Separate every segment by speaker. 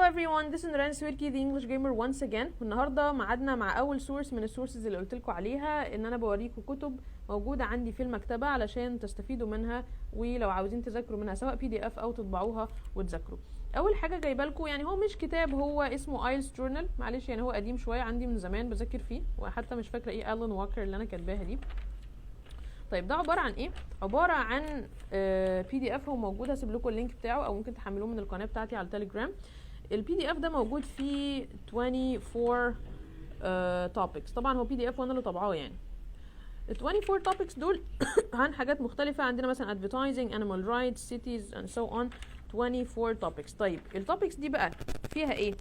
Speaker 1: everyone, this is Nuran Swerki, the English Gamer once again. والنهارده ميعادنا مع اول سورس من السورسز اللي قلت لكم عليها، ان انا بوريكم كتب موجوده عندي في المكتبه علشان تستفيدوا منها، ولو عاوزين تذاكروا منها سواء PDF او تطبعوها وتذاكروا. اول حاجه جايبه لكم، يعني هو مش كتاب، هو اسمه ايلتس جورنال، معلش يعني هو قديم شويه عندي من زمان بذاكر فيه، وحتى مش فاكره ايه ألان واكر اللي انا كاتباها دي. طيب ده عباره عن ايه؟ عباره عن PDF هو موجود، هسيب لكم اللينك بتاعه او ممكن تحملوه من القناه بتاعتي على التليجرام. PDF ده موجود فيه 24 topics، طبعا هو PDF وانا اللي طبعاه يعني. ال 24 topics دول عن حاجات مختلفة، عندنا مثلا advertising, animal rights, cities and so on. 24 topics. طيب التوبكس دي بقى فيها ايه؟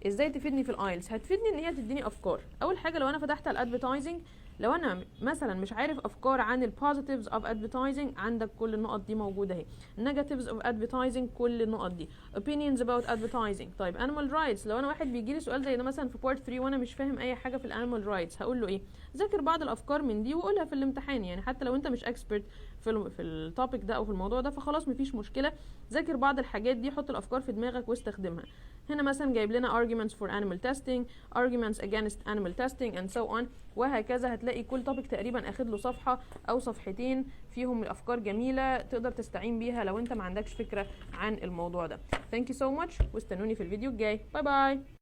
Speaker 1: ازاي تفيدني في الايلتس؟ هتفيدني ان هي تديني افكار. اول حاجة لو انا فتحت الادفرتايزنج، لو انا مثلا مش عارف افكار عن البوزيتيفز اوف ادفرتايزنج، عندك كل النقط دي موجوده اهي. negatives of advertising، كل النقط دي. opinions about advertising. طيب animal rights، لو انا واحد بيجي لي سؤال زي ده مثلا في بارت 3 وانا مش فاهم اي حاجه في الانيمال رايتس، هقول له ايه؟ ذاكر بعض الافكار من دي وقولها في الامتحان، يعني حتى لو انت مش اكسبرت في التوبيك ده او في الموضوع ده فخلاص مفيش مشكله، ذاكر بعض الحاجات دي، حط الافكار في دماغك واستخدمها. هنا مثلا جايب لنا arguments for animal testing, arguments against animal testing and so on، وهكذا. هتلاقي كل توبيك تقريبا اخد له صفحه او صفحتين فيهم الافكار جميله تقدر تستعين بيها لو انت ما عندكش فكره عن الموضوع ده. Thank you so much، واستنوني في الفيديو الجاي. باي باي.